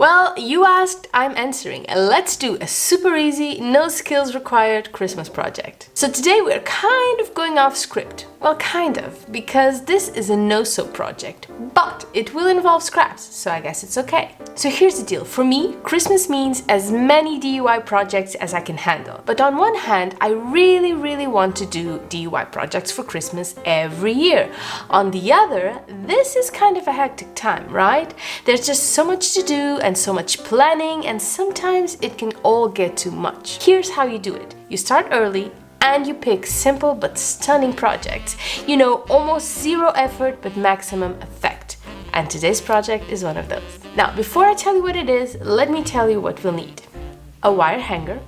Well, you asked, I'm answering. Let's do a super easy, no skills required Christmas project. So today we're kind of going off script. Well, kind of, because this is a no-sew project, but it will involve scraps, so I guess it's okay. So here's the deal. For me, Christmas means as many DIY projects as I can handle. But on one hand, I really want to do DIY projects for Christmas every year. On the other, this is kind of a hectic time, right? There's just so much to do and so much planning, and sometimes it can all get too much. Here's how you do it. You start early and you pick simple but stunning projects. You know, almost zero effort but maximum effect. And today's project is one of those. Now, before I tell you what it is, let me tell you what we'll need. A wire hanger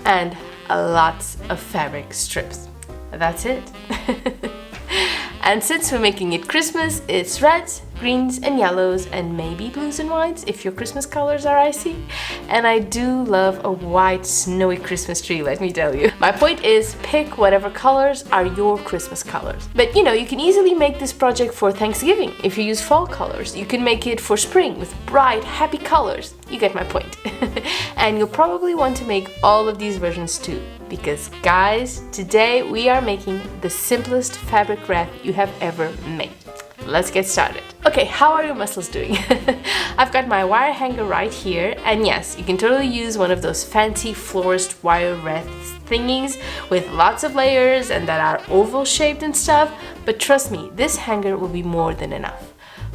and lots of fabric strips. That's it. And since we're making it Christmas, it's reds, greens and yellows and maybe blues and whites if your Christmas colors are icy. And I do love a white snowy Christmas tree, let me tell you. My point is, pick whatever colors are your Christmas colors. But you know, you can easily make this project for Thanksgiving if you use fall colors. You can make it for spring with bright, happy colors. You get my point. And you'll probably want to make all of these versions too. Because guys, today we are making the simplest fabric wreath you have ever made. Let's get started. Okay, how are your muscles doing? I've got my wire hanger right here, and yes, you can totally use one of those fancy florist wire wreath thingies with lots of layers and that are oval shaped and stuff, but trust me, this hanger will be more than enough.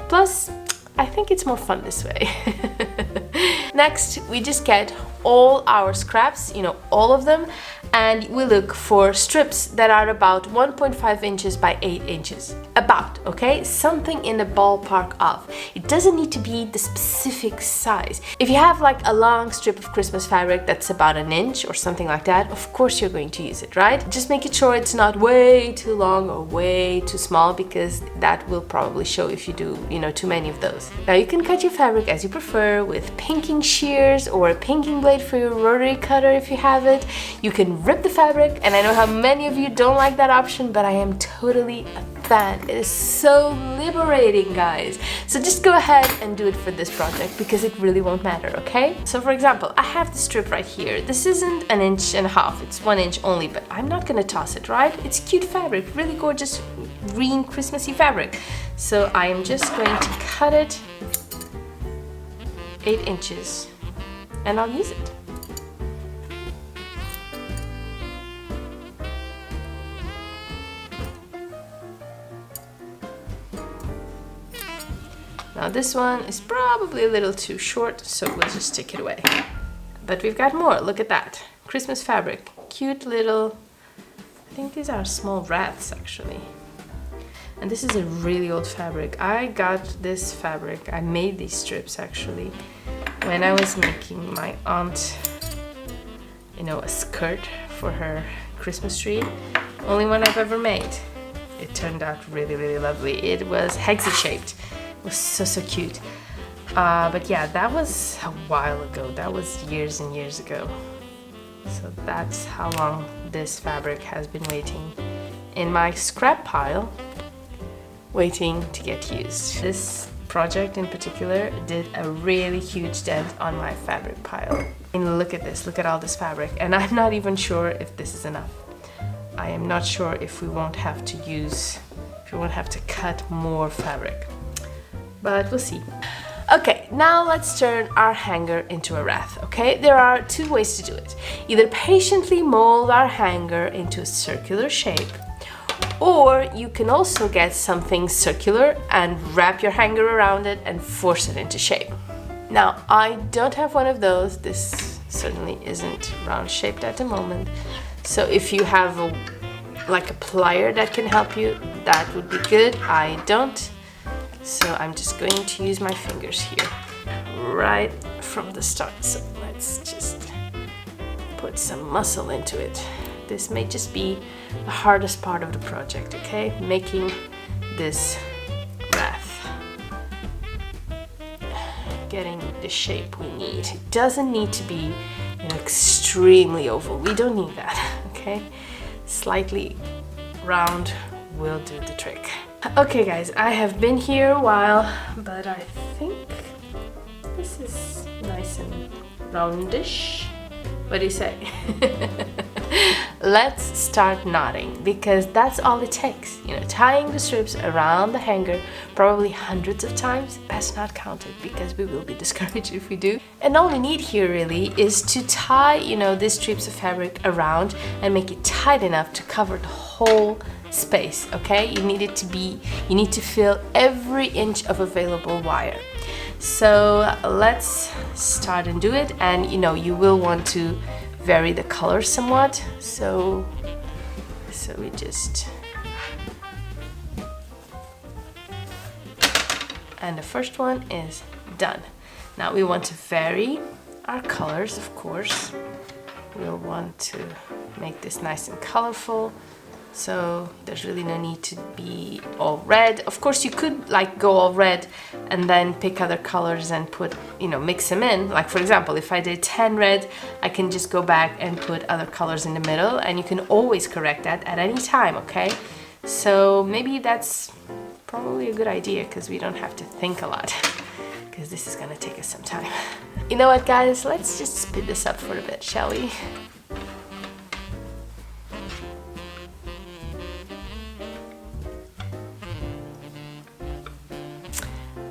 Plus, I think it's more fun this way. Next, we just get all our scraps, you know, all of them, and we look for strips that are about 1.5 inches by 8 inches. About, okay? Something in the ballpark of. It doesn't need to be the specific size. If you have like a long strip of Christmas fabric that's about an inch or something like that, of course you're going to use it, right? Just make it sure it's not way too long or way too small, because that will probably show if you do, you know, too many of those. Now you can cut your fabric as you prefer with pinking shears or a pinking blade for your rotary cutter if you have it. You can rip the fabric, and I know how many of you don't like that option, but I am totally a fan. It is so liberating, guys. So just go ahead and do it for this project because it really won't matter, okay? So for example, I have the strip right here. This isn't 1.5 inches, it's 1 inch only, but I'm not gonna toss it, right? It's cute fabric, really gorgeous green Christmassy fabric. So I am just going to cut it 8 inches and I'll use it. Now this one is probably a little too short, so we'll just take it away. But we've got more, look at that. Christmas fabric, cute little, I think these are small wreaths actually. And this is a really old fabric. I got this fabric, I made these strips actually, when I was making my aunt, you know, a skirt for her Christmas tree. Only one I've ever made. It turned out really lovely. It was hexy shaped. It was so cute. But yeah, that was a while ago. That was years and years ago. So that's how long this fabric has been waiting in my scrap pile, waiting to get used. This project in particular did a really huge dent on my fabric pile. And look at this, look at all this fabric. And I'm not even sure if this is enough. I am not sure if we won't have to cut more fabric. But we'll see. Okay, now let's turn our hanger into a wreath, okay? There are two ways to do it. Either patiently mold our hanger into a circular shape, or you can also get something circular and wrap your hanger around it and force it into shape. Now, I don't have one of those. This certainly isn't round shaped at the moment. So if you have like a plier that can help you, that would be good. I don't. So I'm just going to use my fingers here right from the start. So let's just put some muscle into it. This may just be the hardest part of the project, okay? Making this wreath. Getting the shape we need. It doesn't need to be, you know, extremely oval. We don't need that, okay? Slightly round will do the trick. Okay guys, I have been here a while, but I think this is nice and roundish. What do you say? Let's start knotting, because that's all it takes. You know, tying the strips around the hanger probably hundreds of times. Best not counted, because we will be discouraged if we do. And all we need here really is to tie, you know, these strips of fabric around and make it tight enough to cover the whole space, okay? You need to fill every inch of available wire. So let's start and do it. And you know, you will want to vary the color somewhat. So we just, and the first one is done. Now we want to vary our colors, of course. We'll want to make this nice and colorful. So there's really no need to be all red. Of course, you could like go all red and then pick other colors and put, you know, mix them in. Like for example, if I did 10 red, I can just go back and put other colors in the middle, and you can always correct that at any time, okay? So maybe that's probably a good idea, because we don't have to think a lot, because this is gonna take us some time. You know what, guys? Let's just speed this up for a bit, shall we?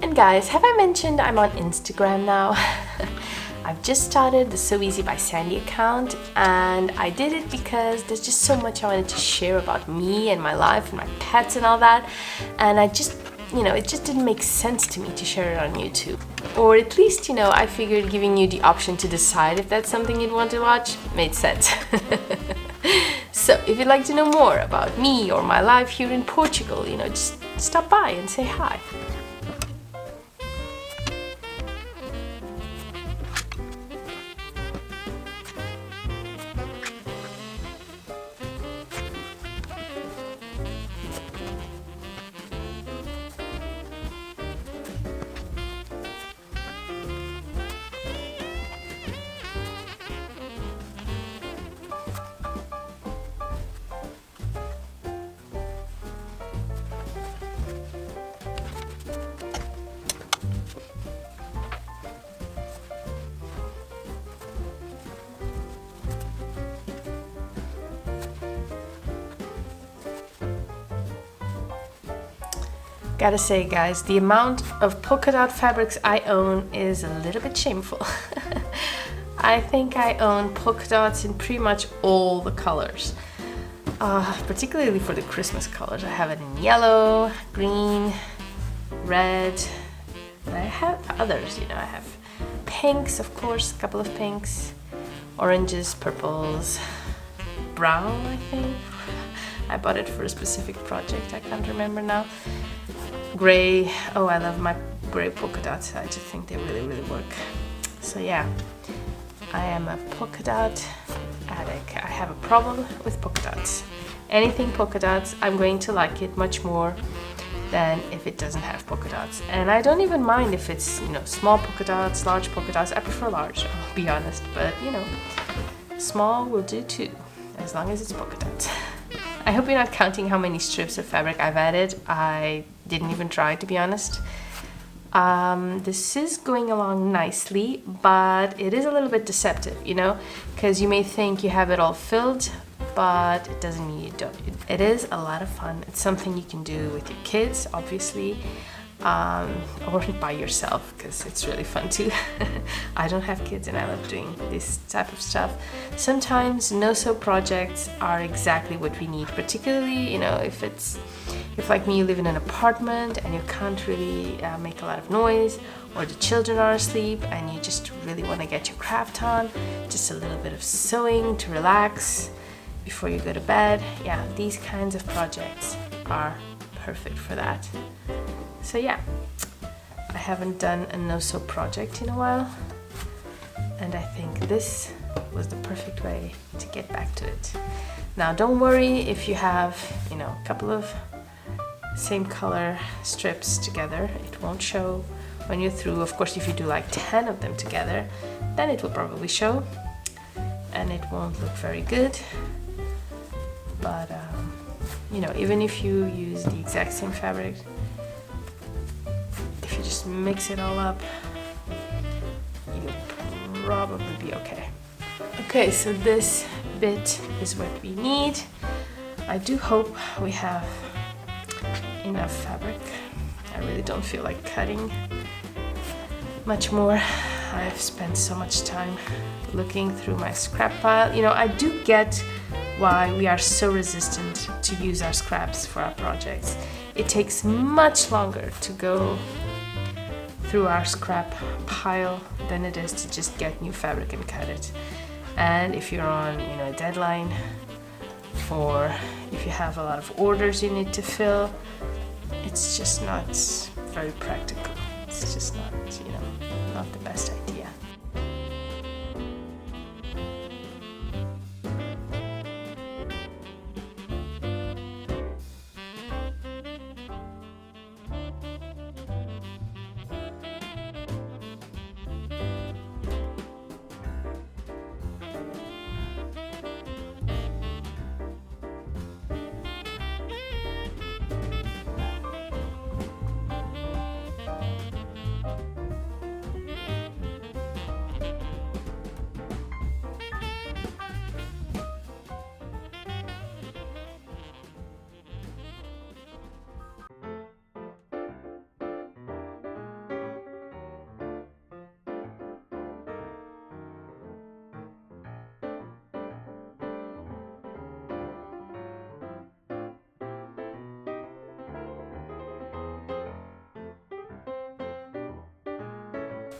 And guys, have I mentioned I'm on Instagram now? I've just started the So Easy by Sandy account, and I did it because there's just so much I wanted to share about me and my life and my pets and all that, and I just, you know, it just didn't make sense to me to share it on YouTube. Or at least, you know, I figured giving you the option to decide if that's something you'd want to watch made sense. So if you'd like to know more about me or my life here in Portugal, you know, just stop by and say hi. Gotta say, guys, the amount of polka dot fabrics I own is a little bit shameful. I think I own polka dots in pretty much all the colors, particularly for the Christmas colors. I have it in yellow, green, red, and I have others, you know. I have pinks, of course, a couple of pinks, oranges, purples, brown, I think. I bought it for a specific project, I can't remember now. Gray, oh, I love my gray polka dots. I just think they really, really work. So yeah, I am a polka dot addict. I have a problem with polka dots. Anything polka dots, I'm going to like it much more than if it doesn't have polka dots. And I don't even mind if it's, you know, small polka dots, large polka dots. I prefer large, I'll be honest, but you know, small will do too, as long as it's polka dots. I hope you're not counting how many strips of fabric I've added. I didn't even try, to be honest. This is going along nicely, but it is a little bit deceptive, you know, because you may think you have it all filled, but it doesn't mean you don't. It is a lot of fun. It's something you can do with your kids, obviously, or by yourself, because it's really fun too. I don't have kids and I love doing this type of stuff. Sometimes no-sew projects are exactly what we need, particularly, you know, if like me, you live in an apartment and you can't really make a lot of noise, or the children are asleep and you just really want to get your craft on, just a little bit of sewing to relax before you go to bed. Yeah, these kinds of projects are perfect for that. So yeah, I haven't done a no-sew project in a while, and I think this was the perfect way to get back to it. Now don't worry if you have, you know, a couple of same color strips together, it won't show when you're through. Of course, if you do like 10 of them together, then it will probably show and it won't look very good. But you know, even if you use the exact same fabric, if you just mix it all up, be okay. Okay, so this bit is what we need. I do hope we have enough fabric. I really don't feel like cutting much more. I've spent so much time looking through my scrap pile. You know, I do get why we are so resistant to use our scraps for our projects. It takes much longer to go through our scrap pile than it is to just get new fabric and cut it. And if you're on, you know, a deadline, or if you have a lot of orders you need to fill, it's just not very practical. It's just not, you know, not the best idea.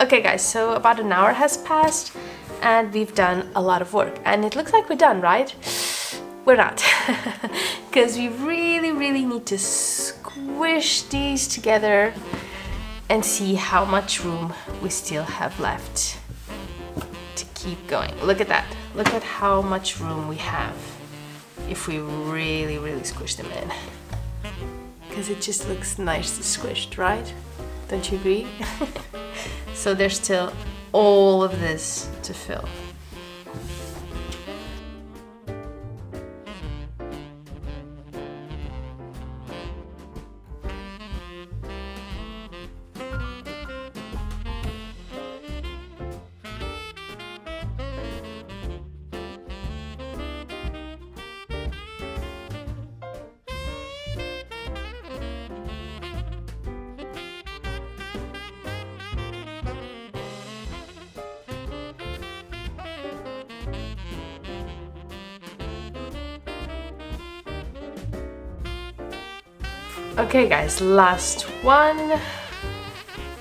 Okay guys, so about an hour has passed and we've done a lot of work and it looks like we're done, right? We're not, because we really need to squish these together and see how much room we still have left to keep going. Look at that. Look at how much room we have if we really squish them in. Because it just looks nicely squished, right? Don't you agree? So there's still all of this to fill. Okay guys, last one.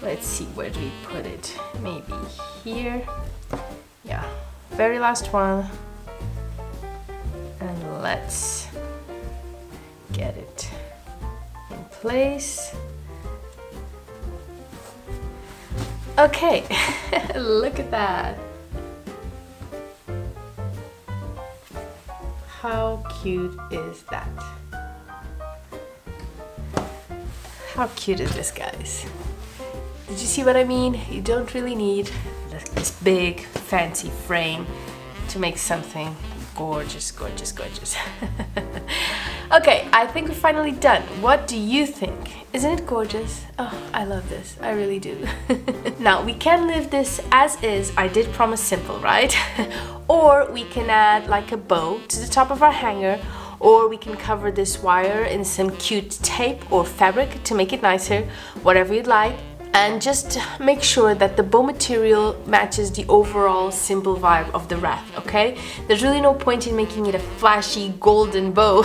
Let's see, where do we put it? Maybe here. Yeah, very last one. And let's get it in place. Okay, look at that. How cute is that? How cute is this, guys? Did you see what I mean? You don't really need this big fancy frame to make something gorgeous. Okay, I think we're finally done. What do you think? Isn't it gorgeous? Oh, I love this. I really do. Now, we can leave this as is. I did promise simple, right? Or we can add like a bow to the top of our hanger, or we can cover this wire in some cute tape or fabric to make it nicer, whatever you'd like. And just make sure that the bow material matches the overall simple vibe of the wreath, okay? There's really no point in making it a flashy golden bow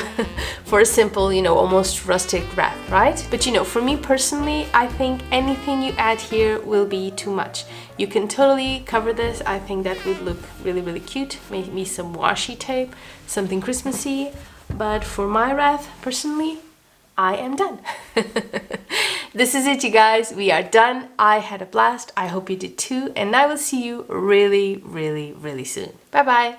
for a simple, you know, almost rustic wreath, right? But you know, for me personally, I think anything you add here will be too much. You can totally cover this. I think that would look really cute. Maybe some washi tape, something Christmassy. But for my wreath, personally, I am done. This is it, you guys. We are done. I had a blast. I hope you did too. And I will see you really soon. Bye bye.